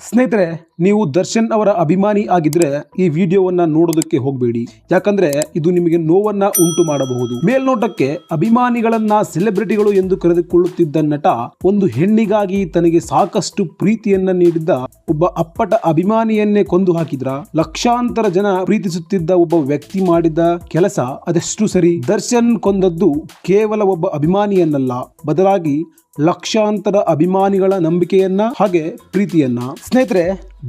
ಸ್ನೇಹಿತರೆ, ನೀವು ದರ್ಶನ್ ಅವರ ಅಭಿಮಾನಿ ಆಗಿದ್ರೆ ಈ ವಿಡಿಯೋವನ್ನ ನೋಡೋದಕ್ಕೆ ಹೋಗಬೇಡಿ. ಯಾಕಂದ್ರೆ ಇದು ನಿಮಗೆ ನೋವನ್ನ ಉಂಟು ಮಾಡಬಹುದು. ಮೇಲ್ನೋಟಕ್ಕೆ ಅಭಿಮಾನಿಗಳನ್ನ ಸೆಲೆಬ್ರಿಟಿಗಳು ಎಂದು ಕರೆದುಕೊಳ್ಳುತ್ತಿದ್ದ ನಟ ಒಂದು ಹೆಣ್ಣಿಗಾಗಿ ತನಗೆ ಸಾಕಷ್ಟು ಪ್ರೀತಿಯನ್ನ ನೀಡಿದ್ದ ಒಬ್ಬ ಅಪ್ಪಟ ಅಭಿಮಾನಿಯನ್ನೇ ಕೊಂದು ಹಾಕಿದ್ರ? ಲಕ್ಷಾಂತರ ಜನ ಪ್ರೀತಿಸುತ್ತಿದ್ದ ಒಬ್ಬ ವ್ಯಕ್ತಿ ಮಾಡಿದ ಕೆಲಸ ಅದೆಷ್ಟು ಸರಿ? ದರ್ಶನ್ ಕೊಂದದ್ದು ಕೇವಲ ಒಬ್ಬ ಅಭಿಮಾನಿಯನ್ನಲ್ಲ, ಬದಲಾಗಿ ಲಕ್ಷಾಂತರ ಅಭಿಮಾನಿಗಳ ನಂಬಿಕೆಯನ್ನ ಹಾಗೆ ಪ್ರೀತಿಯನ್ನ. ಸ್ನೇಹಿತರೆ,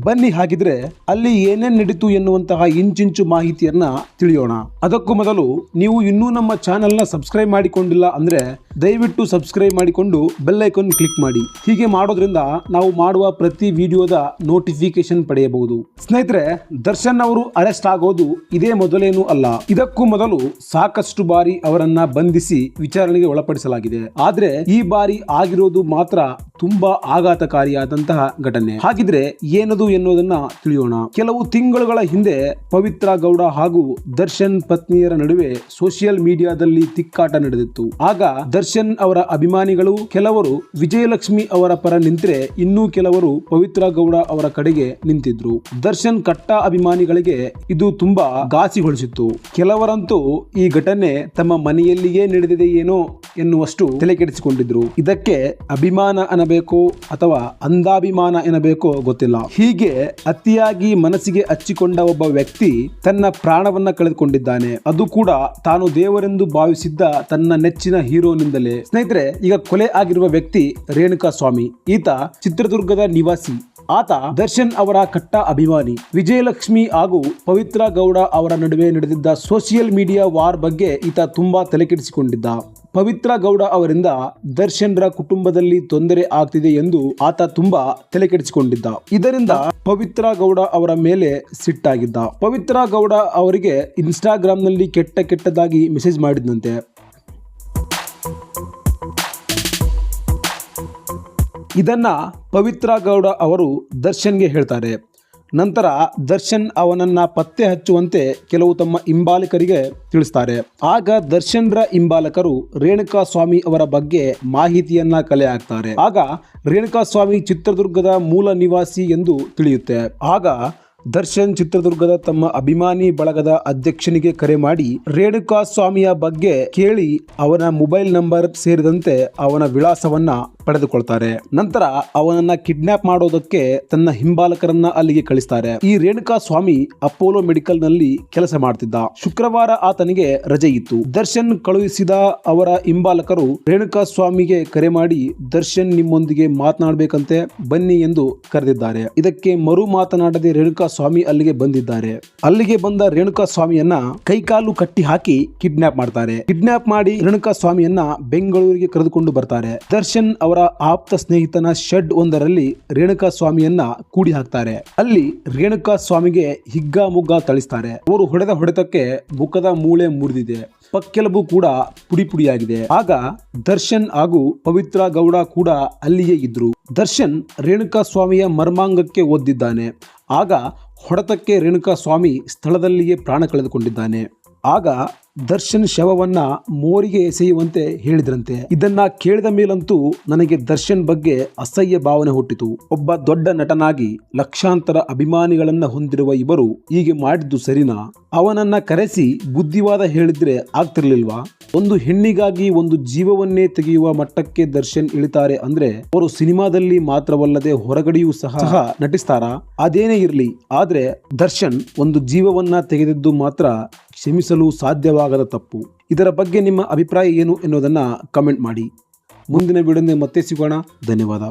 ಬನ್ನಿ ಹಾಗಿದ್ರೆ ಅಲ್ಲಿ ಏನೇನ್ ನಡೀತು ಎನ್ನುವಂತಹ ಇಂಚಿಂಚು ಮಾಹಿತಿಯನ್ನ ತಿಳಿಯೋಣ. ಅದಕ್ಕೂ ಮೊದಲು ನೀವು ಇನ್ನೂ ನಮ್ಮ ಚಾನೆಲ್ ನ ಸಬ್ಸ್ಕ್ರೈಬ್ ಮಾಡಿಕೊಂಡಿಲ್ಲ ಅಂದ್ರೆ ದಯವಿಟ್ಟು ಸಬ್ಸ್ಕ್ರೈಬ್ ಮಾಡಿಕೊಂಡು ಬೆಲ್ ಐಕಾನ್ ಕ್ಲಿಕ್ ಮಾಡಿ. ಹೀಗೆ ಮಾಡೋದ್ರಿಂದ ನಾವು ಮಾಡುವ ಪ್ರತಿ ವಿಡಿಯೋದ ನೋಟಿಫಿಕೇಶನ್ ಪಡೆಯಬಹುದು. ಸ್ನೇಹಿತರೆ, ದರ್ಶನ್ ಅವರು ಅರೆಸ್ಟ್ ಆಗೋದು ಇದೇ ಮೊದಲೇನೂ ಅಲ್ಲ. ಇದಕ್ಕೂ ಮೊದಲು ಸಾಕಷ್ಟು ಬಾರಿ ಅವರನ್ನ ಬಂಧಿಸಿ ವಿಚಾರಣೆಗೆ ಒಳಪಡಿಸಲಾಗಿದೆ. ಆದ್ರೆ ಈ ಬಾರಿ ಆಗಿರೋದು ಮಾತ್ರ ತುಂಬಾ ಆಘಾತಕಾರಿಯಾದಂತಹ ಘಟನೆ. ಹಾಗಿದ್ರೆ ಏನದು ಎನ್ನುವುದನ್ನ ತಿಳಿಯೋಣ. ಕೆಲವು ತಿಂಗಳುಗಳ ಹಿಂದೆ ಪವಿತ್ರ ಗೌಡ ಹಾಗೂ ದರ್ಶನ್ ಪತ್ನಿಯರ ನಡುವೆ ಸೋಷಿಯಲ್ ಮೀಡಿಯಾದಲ್ಲಿ ತಿಕ್ಕಾಟ ನಡೆದಿತ್ತು. ಆಗ ದರ್ಶನ್ ಅವರ ಅಭಿಮಾನಿಗಳು ಕೆಲವರು ವಿಜಯಲಕ್ಷ್ಮಿ ಅವರ ಪರ ನಿಂತರೆ, ಇನ್ನೂ ಕೆಲವರು ಪವಿತ್ರ ಗೌಡ ಅವರ ಕಡೆಗೆ ನಿಂತಿದ್ರು. ದರ್ಶನ್ ಕಟ್ಟ ಅಭಿಮಾನಿಗಳಿಗೆ ಇದು ತುಂಬಾ ಘಾಸಿಗೊಳಿಸಿತ್ತು. ಕೆಲವರಂತೂ ಈ ಘಟನೆ ತಮ್ಮ ಮನೆಯಲ್ಲಿಯೇ ನಡೆದಿದೆ ಏನೋ ಎನ್ನುವಷ್ಟು ತಲೆಕೆಡಿಸಿಕೊಂಡಿದ್ರು. ಇದಕ್ಕೆ ಅಭಿಮಾನ ಅನ್ನಬೇಕೋ ಅಥವಾ ಅಂಧಾಭಿಮಾನ ಎನ್ನಬೇಕೋ ಗೊತ್ತಿಲ್ಲ. ಹೀಗೆ ಅತಿಯಾಗಿ ಮನಸ್ಸಿಗೆ ಹಚ್ಚಿಕೊಂಡ ಒಬ್ಬ ವ್ಯಕ್ತಿ ತನ್ನ ಪ್ರಾಣವನ್ನ ಕಳೆದುಕೊಂಡಿದ್ದಾನೆ. ಅದು ಕೂಡ ತಾನು ದೇವರೆಂದು ಭಾವಿಸಿದ್ದ ತನ್ನ ನೆಚ್ಚಿನ ಹೀರೋನಿಂದಲೇ. ಸ್ನೇಹಿತರೆ, ಈಗ ಕೊಲೆ ಆಗಿರುವ ವ್ಯಕ್ತಿ ರೇಣುಕಾ ಸ್ವಾಮಿ. ಈತ ಚಿತ್ರದುರ್ಗದ ನಿವಾಸಿ. ಆತ ದರ್ಶನ್ ಅವರ ಕಟ್ಟ ಅಭಿಮಾನಿ. ವಿಜಯಲಕ್ಷ್ಮಿ ಹಾಗೂ ಪವಿತ್ರ ಗೌಡ ಅವರ ನಡುವೆ ನಡೆದಿದ್ದ ಸೋಷಿಯಲ್ ಮೀಡಿಯಾ ವಾರ್ ಬಗ್ಗೆ ಈತ ತುಂಬಾ ತಲೆಕೆಡಿಸಿಕೊಂಡಿದ್ದ. ಪವಿತ್ರ ಗೌಡ ಅವರಿಂದ ದರ್ಶನ್ರ ಕುಟುಂಬದಲ್ಲಿ ತೊಂದರೆ ಆಗ್ತಿದೆ ಎಂದು ಆತ ತುಂಬಾ ತಲೆಕೆಡಿಸಿಕೊಂಡಿದ್ದ. ಇದರಿಂದ ಪವಿತ್ರ ಗೌಡ ಅವರ ಮೇಲೆ ಸಿಟ್ಟಾಗಿದ್ದ. ಪವಿತ್ರ ಗೌಡ ಅವರಿಗೆ ಇನ್ಸ್ಟಾಗ್ರಾಮ್ ನಲ್ಲಿ ಕೆಟ್ಟದಾಗಿ ಮೆಸೇಜ್ ಮಾಡಿದಂತೆ. ಇದನ್ನ ಪವಿತ್ರ ಗೌಡ ಅವರು ದರ್ಶನ್ಗೆ ಹೇಳ್ತಾರೆ. ನಂತರ ದರ್ಶನ್ ಅವನನ್ನ ಪತ್ತೆ ಹಚ್ಚುವಂತೆ ಕೆಲವು ತಮ್ಮ ಹಿಂಬಾಲಕರಿಗೆ ತಿಳಿಸ್ತಾರೆ. ಆಗ ದರ್ಶನ್ರ ಹಿಂಬಾಲಕರು ರೇಣುಕಾ ಸ್ವಾಮಿ ಅವರ ಬಗ್ಗೆ ಮಾಹಿತಿಯನ್ನ ಕಲೆ ಹಾಕ್ತಾರೆ. ಆಗ ರೇಣುಕಾ ಸ್ವಾಮಿ ಚಿತ್ರದುರ್ಗದ ಮೂಲ ನಿವಾಸಿ ಎಂದು ತಿಳಿಯುತ್ತೆ. ಆಗ ದರ್ಶನ್ ಚಿತ್ರದುರ್ಗದ ತಮ್ಮ ಅಭಿಮಾನಿ ಬಳಗದ ಅಧ್ಯಕ್ಷನಿಗೆ ಕರೆ ಮಾಡಿ ರೇಣುಕಾ ಸ್ವಾಮಿಯ ಬಗ್ಗೆ ಕೇಳಿ ಅವನ ಮೊಬೈಲ್ ನಂಬರ್ ಸೇರಿದಂತೆ ಅವನ ವಿಳಾಸವನ್ನ ಪಡೆದುಕೊಳ್ತಾರೆ. ನಂತರ ಅವನನ್ನ ಕಿಡ್ನಾಪ್ ಮಾಡೋದಕ್ಕೆ ತನ್ನ ಹಿಂಬಾಲಕರನ್ನ ಅಲ್ಲಿಗೆ ಕಳಿಸ್ತಾರೆ. ಈ ರೇಣುಕಾ ಸ್ವಾಮಿ ಅಪೋಲೋ ಮೆಡಿಕಲ್ ನಲ್ಲಿ ಕೆಲಸ ಮಾಡ್ತಿದ್ದ. ಶುಕ್ರವಾರ ಆತನಿಗೆ ರಜೆ ಇತ್ತು. ದರ್ಶನ್ ಕಳುಹಿಸಿದ ಅವರ ಹಿಂಬಾಲಕರು ರೇಣುಕಾ ಸ್ವಾಮಿಗೆ ಕರೆ ಮಾಡಿ ದರ್ಶನ್ ನಿಮ್ಮೊಂದಿಗೆ ಮಾತನಾಡಬೇಕಂತೆ, ಬನ್ನಿ ಎಂದು ಕರೆದಿದ್ದಾರೆ. ಇದಕ್ಕೆ ಮರು ಮಾತನಾಡದೆ ರೇಣುಕಾ ಸ್ವಾಮಿ ಅಲ್ಲಿಗೆ ಬಂದಿದ್ದಾರೆ. ಅಲ್ಲಿಗೆ ಬಂದ ರೇಣುಕಾ ಸ್ವಾಮಿಯನ್ನ ಕೈಕಾಲು ಕಟ್ಟಿ ಹಾಕಿ ಕಿಡ್ನಾಪ್ ಮಾಡ್ತಾರೆ. ಕಿಡ್ನಾಪ್ ಮಾಡಿ ರೇಣುಕಾ ಸ್ವಾಮಿಯನ್ನ ಬೆಂಗಳೂರಿಗೆ ಕರೆದುಕೊಂಡು ಬರ್ತಾರೆ. ದರ್ಶನ್ ಅವರ ಆಪ್ತ ಸ್ನೇಹಿತನ ಶೆಡ್ ಒಂದರಲ್ಲಿ ರೇಣುಕಾ ಸ್ವಾಮಿಯನ್ನ ಕೂಡಿ ಹಾಕ್ತಾರೆ. ಅಲ್ಲಿ ರೇಣುಕಾ ಸ್ವಾಮಿಗೆ ಹಿಗ್ಗಾಮುಗ್ಗಾ ಥಳಿಸ್ತಾರೆ. ಅವರು ಹೊಡೆದ ಹೊಡೆತಕ್ಕೆ ಮುಖದ ಮೂಳೆ ಮುರಿದಿದೆ, ಪಕ್ಕೆಲುಬು ಕೂಡ ಪುಡಿಯಾಗಿದೆ. ಆಗ ದರ್ಶನ್ ಹಾಗೂ ಪವಿತ್ರ ಗೌಡ ಕೂಡ ಅಲ್ಲಿಯೇ ಇದ್ರು. ದರ್ಶನ್ ರೇಣುಕಾ ಸ್ವಾಮಿಯ ಮರ್ಮಾಂಗಕ್ಕೆ ಒದ್ದಿದ್ದಾನೆ. ಆಗ ಹೊಡೆತಕ್ಕೆ ರೇಣುಕಾ ಸ್ವಾಮಿ ಸ್ಥಳದಲ್ಲಿಯೇ ಪ್ರಾಣ ಕಳೆದುಕೊಂಡಿದ್ದಾನೆ. ಆಗ ದರ್ಶನ್ ಶವವನ್ನ ಮೋರಿಗೆ ಎಸೆಯುವಂತೆ ಹೇಳಿದ್ರಂತೆ. ಇದನ್ನ ಕೇಳಿದ ಮೇಲಂತೂ ನನಗೆ ದರ್ಶನ್ ಬಗ್ಗೆ ಅಸಹ್ಯ ಭಾವನೆ ಹುಟ್ಟಿತು. ಒಬ್ಬ ದೊಡ್ಡ ನಟನಾಗಿ ಲಕ್ಷಾಂತರ ಅಭಿಮಾನಿಗಳನ್ನ ಹೊಂದಿರುವ ಇವರು ಹೀಗೆ ಮಾಡಿದ್ದು ಸರಿನಾ? ಅವನನ್ನ ಕರೆಸಿ ಬುದ್ಧಿವಾದ ಹೇಳಿದ್ರೆ ಆಗ್ತಿರ್ಲಿಲ್ವಾ? ಒಂದು ಹೆಣ್ಣಿಗಾಗಿ ಒಂದು ಜೀವವನ್ನೇ ತೆಗೆಯುವ ಮಟ್ಟಕ್ಕೆ ದರ್ಶನ್ ಇಳಿತಾರೆ ಅಂದ್ರೆ ಅವರು ಸಿನಿಮಾದಲ್ಲಿ ಮಾತ್ರವಲ್ಲದೆ ಹೊರಗಡೆಯೂ ಸಹ ನಟಿಸ್ತಾರಾ? ಅದೇನೇ ಇರ್ಲಿ, ಆದ್ರೆ ದರ್ಶನ್ ಒಂದು ಜೀವವನ್ನ ತೆಗೆದಿದ್ದು ಮಾತ್ರ ಕ್ಷಮಿಸಲು ಸಾಧ್ಯವಾಗದ ತಪ್ಪು. ಇದರ ಬಗ್ಗೆ ನಿಮ್ಮ ಅಭಿಪ್ರಾಯ ಏನು ಎನ್ನುವುದನ್ನು ಕಮೆಂಟ್ ಮಾಡಿ. ಮುಂದಿನ ವಿಡಿಯೋದಲ್ಲಿ ಮತ್ತೆ ಸಿಗೋಣ. ಧನ್ಯವಾದ.